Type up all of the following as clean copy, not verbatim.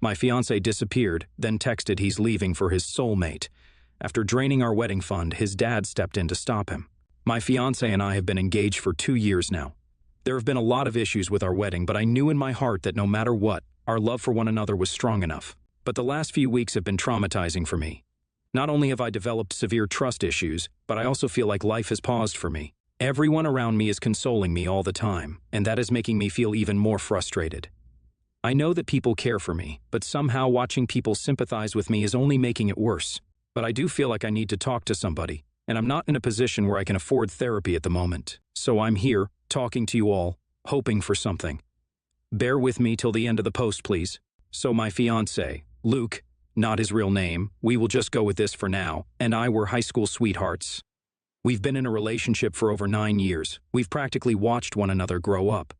My fiancé disappeared, then texted he's leaving for his soulmate. After draining our wedding fund, his dad stepped in to stop him. My fiancé and I have been engaged for 2 years now. There have been a lot of issues with our wedding, but I knew in my heart that no matter what, our love for one another was strong enough. But the last few weeks have been traumatizing for me. Not only have I developed severe trust issues, but I also feel like life has paused for me. Everyone around me is consoling me all the time, and that is making me feel even more frustrated. I know that people care for me, but somehow watching people sympathize with me is only making it worse. But I do feel like I need to talk to somebody, and I'm not in a position where I can afford therapy at the moment. So I'm here, talking to you all, hoping for something. Bear with me till the end of the post, please. So my fiancé, Luke, not his real name, we will just go with this for now, and I were high school sweethearts. We've been in a relationship for over 9 years. We've practically watched one another grow up.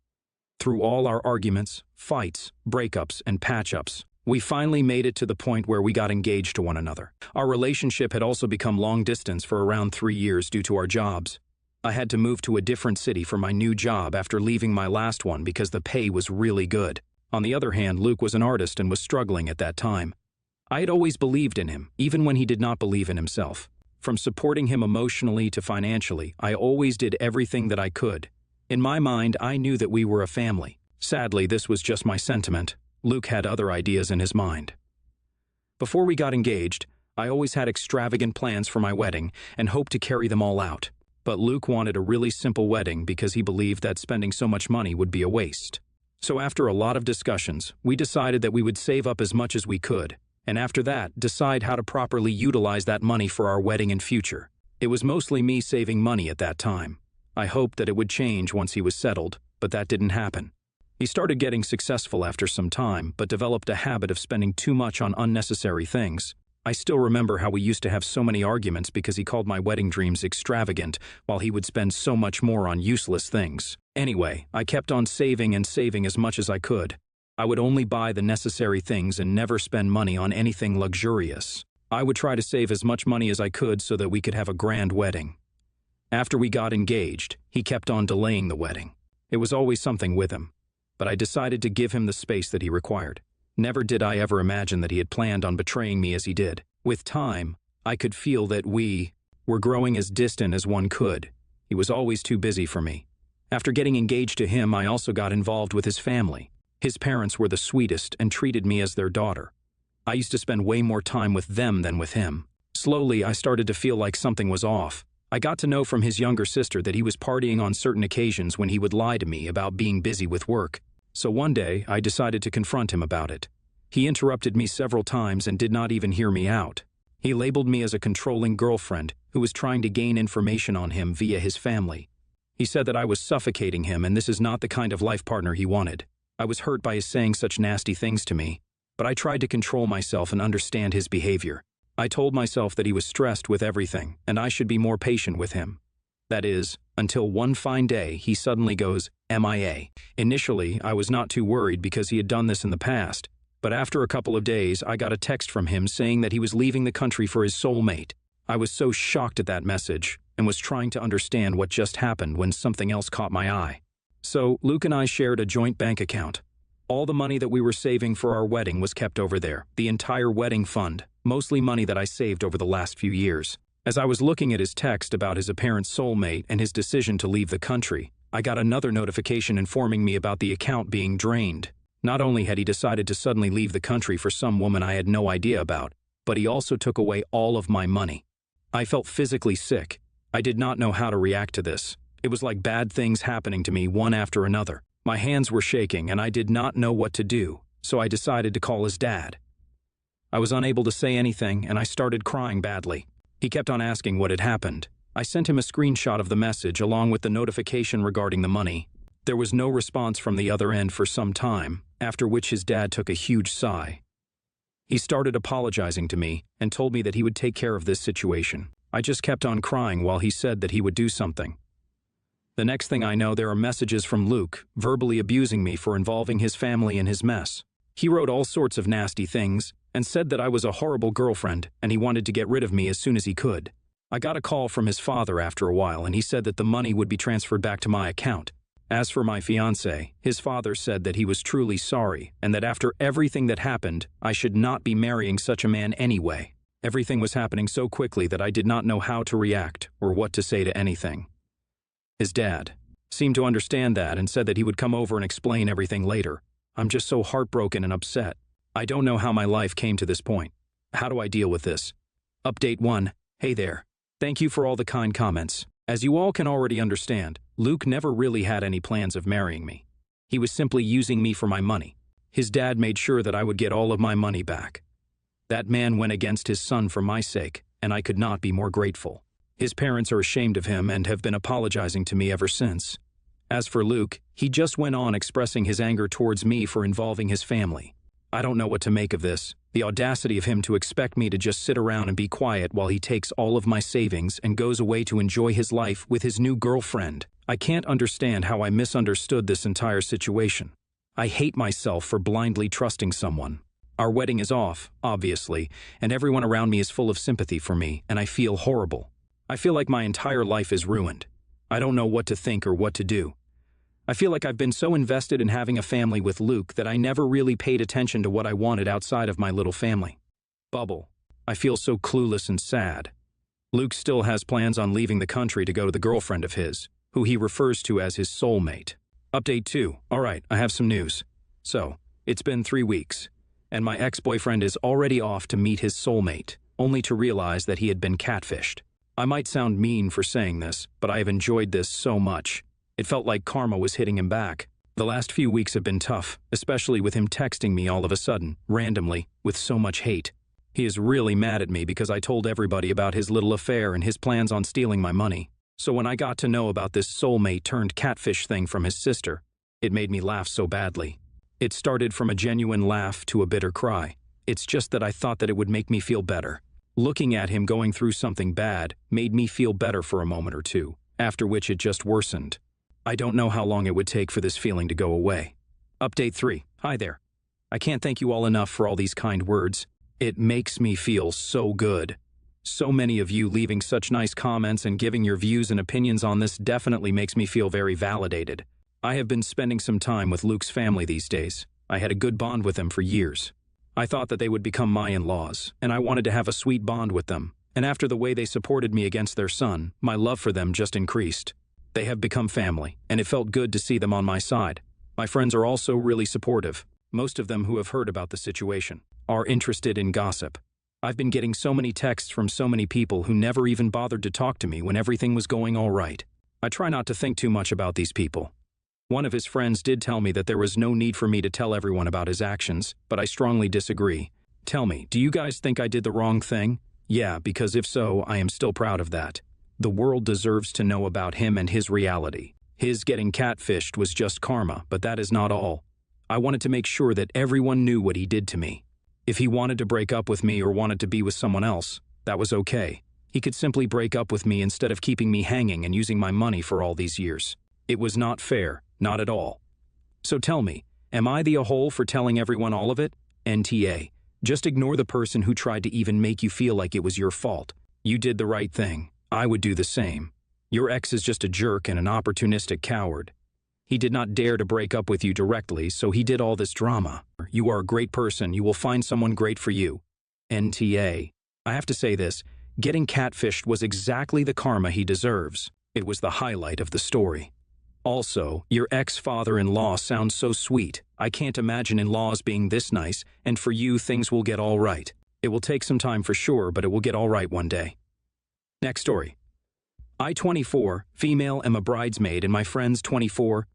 Through all our arguments, fights, breakups, and patch-ups, we finally made it to the point where we got engaged to one another. Our relationship had also become long distance for around 3 years due to our jobs. I had to move to a different city for my new job after leaving my last one because the pay was really good. On the other hand, Luke was an artist and was struggling at that time. I had always believed in him, even when he did not believe in himself. From supporting him emotionally to financially, I always did everything that I could. In my mind, I knew that we were a family. Sadly, this was just my sentiment. Luke had other ideas in his mind. Before we got engaged, I always had extravagant plans for my wedding and hoped to carry them all out. But Luke wanted a really simple wedding because he believed that spending so much money would be a waste. So after a lot of discussions, we decided that we would save up as much as we could, and after that, decide how to properly utilize that money for our wedding and future. It was mostly me saving money at that time. I hoped that it would change once he was settled, but that didn't happen. He started getting successful after some time, but developed a habit of spending too much on unnecessary things. I still remember how we used to have so many arguments because he called my wedding dreams extravagant, while he would spend so much more on useless things. Anyway, I kept on saving and saving as much as I could. I would only buy the necessary things and never spend money on anything luxurious. I would try to save as much money as I could so that we could have a grand wedding. After we got engaged, he kept on delaying the wedding. It was always something with him, but I decided to give him the space that he required. Never did I ever imagine that he had planned on betraying me as he did. With time, I could feel that we were growing as distant as one could. He was always too busy for me. After getting engaged to him, I also got involved with his family. His parents were the sweetest and treated me as their daughter. I used to spend way more time with them than with him. Slowly, I started to feel like something was off. I got to know from his younger sister that he was partying on certain occasions when he would lie to me about being busy with work. So one day, I decided to confront him about it. He interrupted me several times and did not even hear me out. He labeled me as a controlling girlfriend who was trying to gain information on him via his family. He said that I was suffocating him and this is not the kind of life partner he wanted. I was hurt by his saying such nasty things to me, but I tried to control myself and understand his behavior. I told myself that he was stressed with everything and I should be more patient with him. That is, until one fine day he suddenly goes MIA. Initially, I was not too worried because he had done this in the past, but after a couple of days I got a text from him saying that he was leaving the country for his soulmate. I was so shocked at that message and was trying to understand what just happened when something else caught my eye. So Luke and I shared a joint bank account. All the money that we were saving for our wedding was kept over there, the entire wedding fund, mostly money that I saved over the last few years. As I was looking at his text about his apparent soulmate and his decision to leave the country, I got another notification informing me about the account being drained. Not only had he decided to suddenly leave the country for some woman I had no idea about, but he also took away all of my money. I felt physically sick. I did not know how to react to this. It was like bad things happening to me one after another. My hands were shaking and I did not know what to do, so I decided to call his dad. I was unable to say anything and I started crying badly. He kept on asking what had happened. I sent him a screenshot of the message along with the notification regarding the money. There was no response from the other end for some time, after which his dad took a huge sigh. He started apologizing to me and told me that he would take care of this situation. I just kept on crying while he said that he would do something. The next thing I know, there are messages from Luke, verbally abusing me for involving his family in his mess. He wrote all sorts of nasty things and said that I was a horrible girlfriend and he wanted to get rid of me as soon as he could. I got a call from his father after a while and he said that the money would be transferred back to my account. As for my fiancé, his father said that he was truly sorry and that after everything that happened, I should not be marrying such a man anyway. Everything was happening so quickly that I did not know how to react or what to say to anything. His dad seemed to understand that and said that he would come over and explain everything later. I'm just so heartbroken and upset. I don't know how my life came to this point. How do I deal with this? Update 1. Hey there. Thank you for all the kind comments. As you all can already understand, Luke never really had any plans of marrying me. He was simply using me for my money. His dad made sure that I would get all of my money back. That man went against his son for my sake, and I could not be more grateful. His parents are ashamed of him and have been apologizing to me ever since. As for Luke, he just went on expressing his anger towards me for involving his family. I don't know what to make of this. The audacity of him to expect me to just sit around and be quiet while he takes all of my savings and goes away to enjoy his life with his new girlfriend. I can't understand how I misunderstood this entire situation. I hate myself for blindly trusting someone. Our wedding is off, obviously, and everyone around me is full of sympathy for me, and I feel horrible. I feel like my entire life is ruined. I don't know what to think or what to do. I feel like I've been so invested in having a family with Luke that I never really paid attention to what I wanted outside of my little family. Bubble. I feel so clueless and sad. Luke still has plans on leaving the country to go to the girlfriend of his, who he refers to as his soulmate. Update 2. Alright, I have some news. So, it's been 3 weeks, and my ex-boyfriend is already off to meet his soulmate, only to realize that he had been catfished. I might sound mean for saying this, but I have enjoyed this so much. It felt like karma was hitting him back. The last few weeks have been tough, especially with him texting me all of a sudden, randomly, with so much hate. He is really mad at me because I told everybody about his little affair and his plans on stealing my money. So when I got to know about this soulmate turned catfish thing from his sister, it made me laugh so badly. It started from a genuine laugh to a bitter cry. It's just that I thought that it would make me feel better. Looking at him going through something bad made me feel better for a moment or two, after which it just worsened. I don't know how long it would take for this feeling to go away. Update 3. Hi there. I can't thank you all enough for all these kind words. It makes me feel so good. So many of you leaving such nice comments and giving your views and opinions on this definitely makes me feel very validated. I have been spending some time with Luke's family these days. I had a good bond with them for years. I thought that they would become my in-laws, and I wanted to have a sweet bond with them. And after the way they supported me against their son, my love for them just increased. They have become family, and it felt good to see them on my side. My friends are also really supportive. Most of them who have heard about the situation are interested in gossip. I've been getting so many texts from so many people who never even bothered to talk to me when everything was going all right. I try not to think too much about these people. One of his friends did tell me that there was no need for me to tell everyone about his actions, but I strongly disagree. Tell me, do you guys think I did the wrong thing? Yeah, because if so, I am still proud of that. The world deserves to know about him and his reality. His getting catfished was just karma, but that is not all. I wanted to make sure that everyone knew what he did to me. If he wanted to break up with me or wanted to be with someone else, that was okay. He could simply break up with me instead of keeping me hanging and using my money for all these years. It was not fair, not at all. So tell me, am I the a-hole for telling everyone all of it? NTA. Just ignore the person who tried to even make you feel like it was your fault. You did the right thing. I would do the same. Your ex is just a jerk and an opportunistic coward. He did not dare to break up with you directly, so he did all this drama. You are a great person. You will find someone great for you. NTA. I have to say this. Getting catfished was exactly the karma he deserves. It was the highlight of the story. Also, your ex-father-in-law sounds so sweet. I can't imagine in-laws being this nice, and for you, things will get all right. It will take some time for sure, but it will get all right one day. Next story. I, 24, female, am a bridesmaid, and my friend's 24.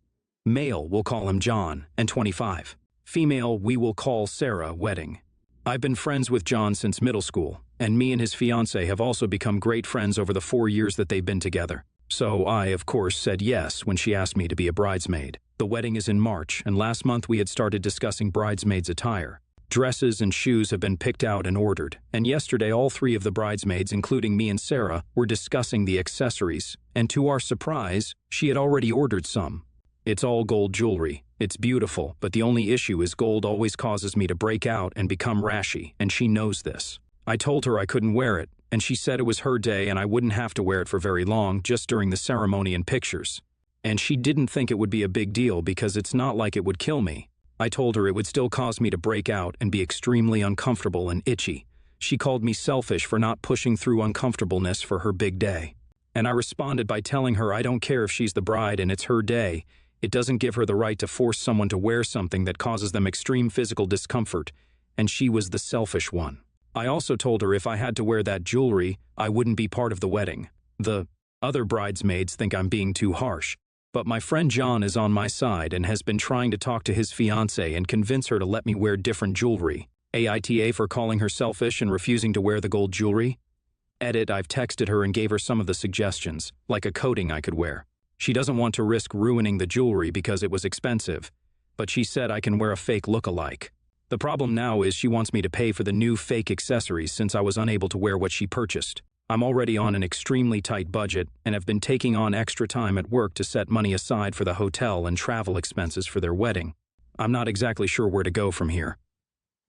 Male, we'll call him John, and 25. Female, we will call Sarah, wedding. I've been friends with John since middle school, and me and his fiancé have also become great friends over the 4 years that they've been together. So I, of course, said yes when she asked me to be a bridesmaid. The wedding is in March, and last month we had started discussing bridesmaids' attire. Dresses and shoes have been picked out and ordered, and yesterday all 3 of the bridesmaids, including me and Sarah, were discussing the accessories, and to our surprise, she had already ordered some. It's all gold jewelry. It's beautiful, but the only issue is gold always causes me to break out and become rashy, and she knows this. I told her I couldn't wear it, and she said it was her day and I wouldn't have to wear it for very long, just during the ceremony and pictures. And she didn't think it would be a big deal because it's not like it would kill me. I told her it would still cause me to break out and be extremely uncomfortable and itchy. She called me selfish for not pushing through uncomfortableness for her big day. And I responded by telling her I don't care if she's the bride and it's her day. It doesn't give her the right to force someone to wear something that causes them extreme physical discomfort, and she was the selfish one. I also told her if I had to wear that jewelry, I wouldn't be part of the wedding. The other bridesmaids think I'm being too harsh, but my friend John is on my side and has been trying to talk to his fiancé and convince her to let me wear different jewelry. AITA for calling her selfish and refusing to wear the gold jewelry? Edit, I've texted her and gave her some of the suggestions, like a coating I could wear. She doesn't want to risk ruining the jewelry because it was expensive, but she said I can wear a fake look-alike. The problem now is she wants me to pay for the new fake accessories since I was unable to wear what she purchased. I'm already on an extremely tight budget and have been taking on extra time at work to set money aside for the hotel and travel expenses for their wedding. I'm not exactly sure where to go from here.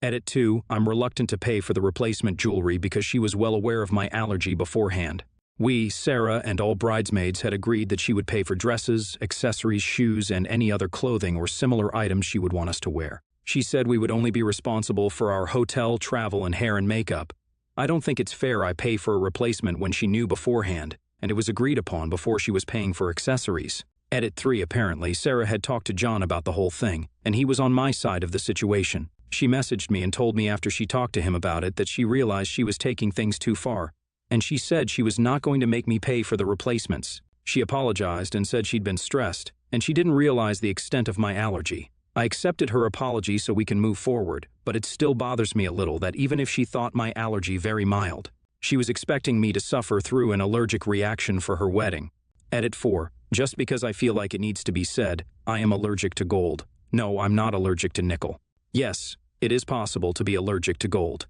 Edit 2, I'm reluctant to pay for the replacement jewelry because she was well aware of my allergy beforehand. We, Sarah, and all bridesmaids had agreed that she would pay for dresses, accessories, shoes, and any other clothing or similar items she would want us to wear. She said we would only be responsible for our hotel, travel, and hair and makeup. I don't think it's fair I pay for a replacement when she knew beforehand, and it was agreed upon before she was paying for accessories. Edit 3, apparently, Sarah had talked to John about the whole thing, and he was on my side of the situation. She messaged me and told me after she talked to him about it that she realized she was taking things too far, and she said she was not going to make me pay for the replacements. She apologized and said she'd been stressed, and she didn't realize the extent of my allergy. I accepted her apology so we can move forward, but it still bothers me a little that even if she thought my allergy very mild, she was expecting me to suffer through an allergic reaction for her wedding. Edit 4, just because I feel like it needs to be said, I am allergic to gold. No, I'm not allergic to nickel. Yes, it is possible to be allergic to gold.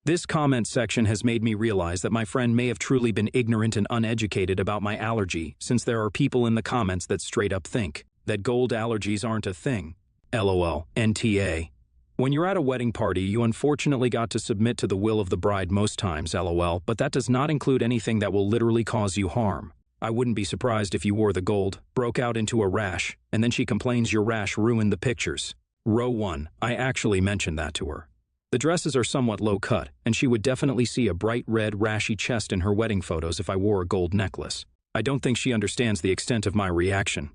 This comment section has made me realize that my friend may have truly been ignorant and uneducated about my allergy, since there are people in the comments that straight up think that gold allergies aren't a thing. LOL, NTA. When you're at a wedding party, you unfortunately got to submit to the will of the bride most times, LOL, but that does not include anything that will literally cause you harm. I wouldn't be surprised if you wore the gold, broke out into a rash, and then she complains your rash ruined the pictures. Row 1, I actually mentioned that to her. The dresses are somewhat low cut, and she would definitely see a bright red rashy chest in her wedding photos if I wore a gold necklace. I don't think she understands the extent of my reaction.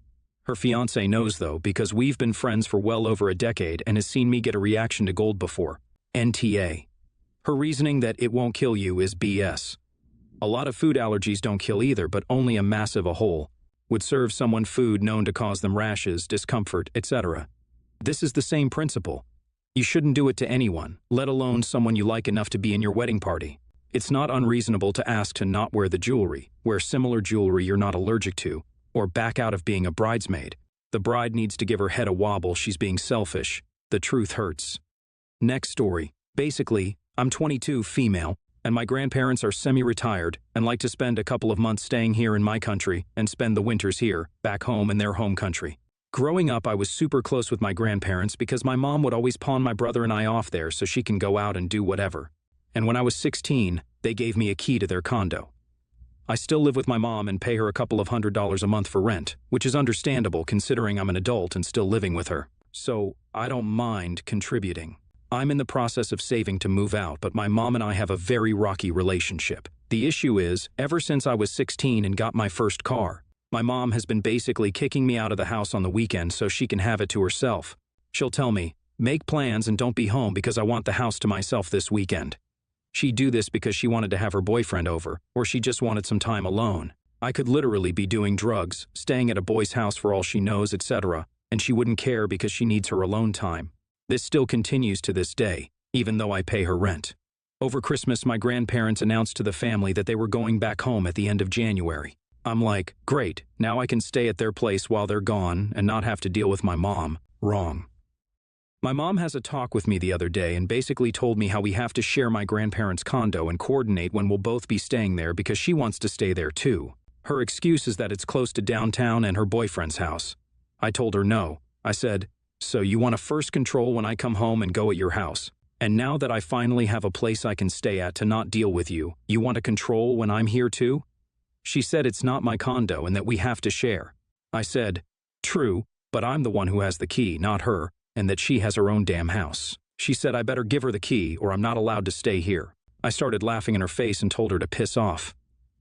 Her fiancé knows though, because we've been friends for well over a decade and has seen me get a reaction to gold before. NTA. Her reasoning that it won't kill you is BS. A lot of food allergies don't kill either, but only a massive a whole would serve someone food known to cause them rashes, discomfort, etc. This is the same principle. You shouldn't do it to anyone, let alone someone you like enough to be in your wedding party. It's not unreasonable to ask to not wear the jewelry, wear similar jewelry you're not allergic to, or back out of being a bridesmaid. The bride needs to give her head a wobble, she's being selfish. The truth hurts. Next story. Basically, I'm 22, female, and my grandparents are semi-retired and like to spend a couple of months staying here in my country and spend the winters here, back home in their home country. Growing up, I was super close with my grandparents because my mom would always pawn my brother and I off there so she can go out and do whatever. And when I was 16, they gave me a key to their condo. I still live with my mom and pay her a couple of $100s a month for rent, which is understandable considering I'm an adult and still living with her. So, I don't mind contributing. I'm in the process of saving to move out, but my mom and I have a very rocky relationship. The issue is, ever since I was 16 and got my first car, my mom has been basically kicking me out of the house on the weekend so she can have it to herself. She'll tell me, make plans and don't be home because I want the house to myself this weekend. She'd do this because she wanted to have her boyfriend over, or she just wanted some time alone. I could literally be doing drugs, staying at a boy's house for all she knows, etc., and she wouldn't care because she needs her alone time. This still continues to this day, even though I pay her rent. Over Christmas, my grandparents announced to the family that they were going back home at the end of January. I'm like, great, now I can stay at their place while they're gone and not have to deal with my mom. Wrong. My mom has a talk with me the other day and basically told me how we have to share my grandparents' condo and coordinate when we'll both be staying there because she wants to stay there too. Her excuse is that it's close to downtown and her boyfriend's house. I told her no. I said, so you want to first control when I come home and go at your house. And now that I finally have a place I can stay at to not deal with you, you want to control when I'm here too? She said it's not my condo and that we have to share. I said, "True, but I'm the one who has the key, not her, and that she has her own damn house." She said I better give her the key or I'm not allowed to stay here. I started laughing in her face and told her to piss off.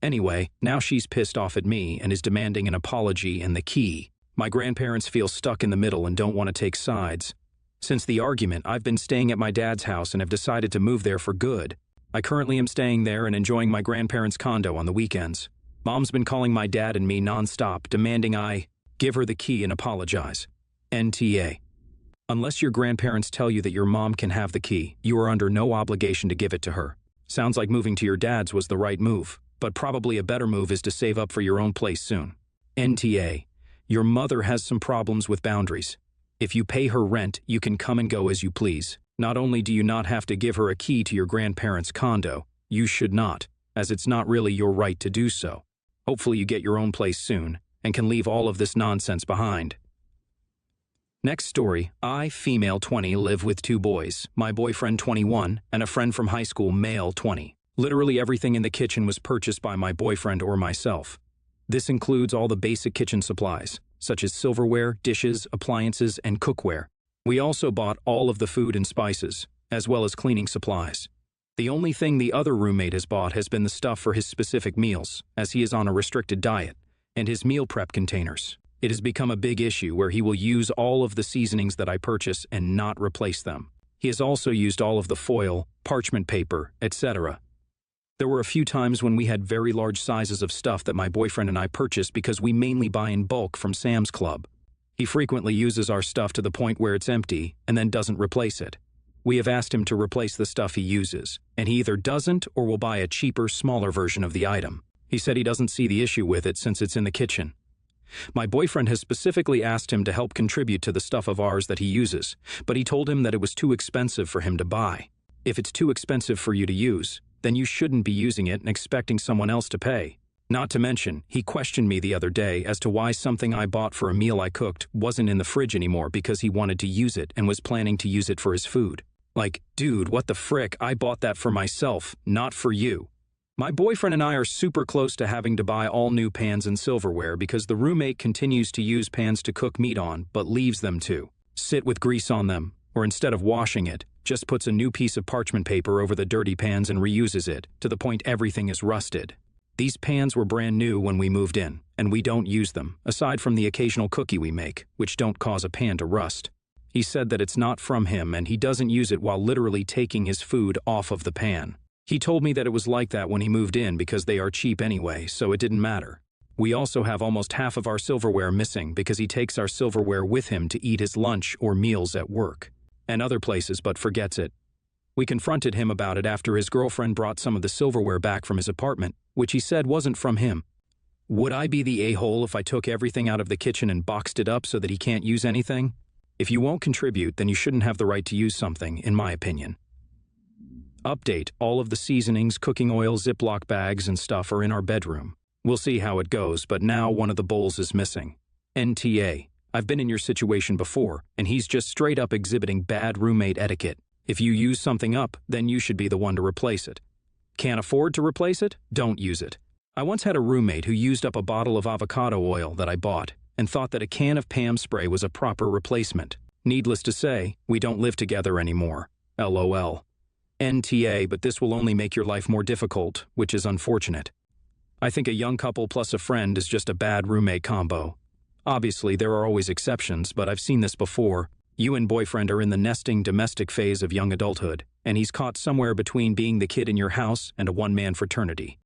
Anyway, now she's pissed off at me and is demanding an apology and the key. My grandparents feel stuck in the middle and don't want to take sides. Since the argument, I've been staying at my dad's house and have decided to move there for good. I currently am staying there and enjoying my grandparents' condo on the weekends. Mom's been calling my dad and me nonstop, demanding I give her the key and apologize. NTA. Unless your grandparents tell you that your mom can have the key, you are under no obligation to give it to her. Sounds like moving to your dad's was the right move, but probably a better move is to save up for your own place soon. NTA. Your mother has some problems with boundaries. If you pay her rent, you can come and go as you please. Not only do you not have to give her a key to your grandparents' condo, you should not, as it's not really your right to do so. Hopefully you get your own place soon, and can leave all of this nonsense behind. Next story, I, female 20, live with 2 boys, my boyfriend 21, and a friend from high school, male 20. Literally everything in the kitchen was purchased by my boyfriend or myself. This includes all the basic kitchen supplies, such as silverware, dishes, appliances, and cookware. We also bought all of the food and spices, as well as cleaning supplies. The only thing the other roommate has bought has been the stuff for his specific meals, as he is on a restricted diet, and his meal prep containers. It has become a big issue where he will use all of the seasonings that I purchase and not replace them. He has also used all of the foil, parchment paper, etc. There were a few times when we had very large sizes of stuff that my boyfriend and I purchased because we mainly buy in bulk from Sam's Club. He frequently uses our stuff to the point where it's empty and then doesn't replace it. We have asked him to replace the stuff he uses, and he either doesn't or will buy a cheaper, smaller version of the item. He said he doesn't see the issue with it since it's in the kitchen. My boyfriend has specifically asked him to help contribute to the stuff of ours that he uses, but he told him that it was too expensive for him to buy. If it's too expensive for you to use, then you shouldn't be using it and expecting someone else to pay. Not to mention, he questioned me the other day as to why something I bought for a meal I cooked wasn't in the fridge anymore because he wanted to use it and was planning to use it for his food. Like, dude, what the frick, I bought that for myself, not for you. My boyfriend and I are super close to having to buy all new pans and silverware because the roommate continues to use pans to cook meat on but leaves them to sit with grease on them, or instead of washing it, just puts a new piece of parchment paper over the dirty pans and reuses it, to the point everything is rusted. These pans were brand new when we moved in, and we don't use them, aside from the occasional cookie we make, which don't cause a pan to rust. He said that it's not from him and he doesn't use it while literally taking his food off of the pan. He told me that it was like that when he moved in because they are cheap anyway, so it didn't matter. We also have almost half of our silverware missing because he takes our silverware with him to eat his lunch or meals at work and other places but forgets it. We confronted him about it after his girlfriend brought some of the silverware back from his apartment, which he said wasn't from him. Would I be the a-hole if I took everything out of the kitchen and boxed it up so that he can't use anything? If you won't contribute, then you shouldn't have the right to use something, in my opinion. Update, all of the seasonings, cooking oil, Ziploc bags, and stuff are in our bedroom. We'll see how it goes, but now one of the bowls is missing. NTA. I've been in your situation before, and he's just straight up exhibiting bad roommate etiquette. If you use something up, then you should be the one to replace it. Can't afford to replace it? Don't use it. I once had a roommate who used up a bottle of avocado oil that I bought and thought that a can of Pam spray was a proper replacement. Needless to say, we don't live together anymore. LOL. NTA, but this will only make your life more difficult, which is unfortunate. I think a young couple plus a friend is just a bad roommate combo. Obviously, there are always exceptions, but I've seen this before. You and boyfriend are in the nesting domestic phase of young adulthood, and he's caught somewhere between being the kid in your house and a one-man fraternity.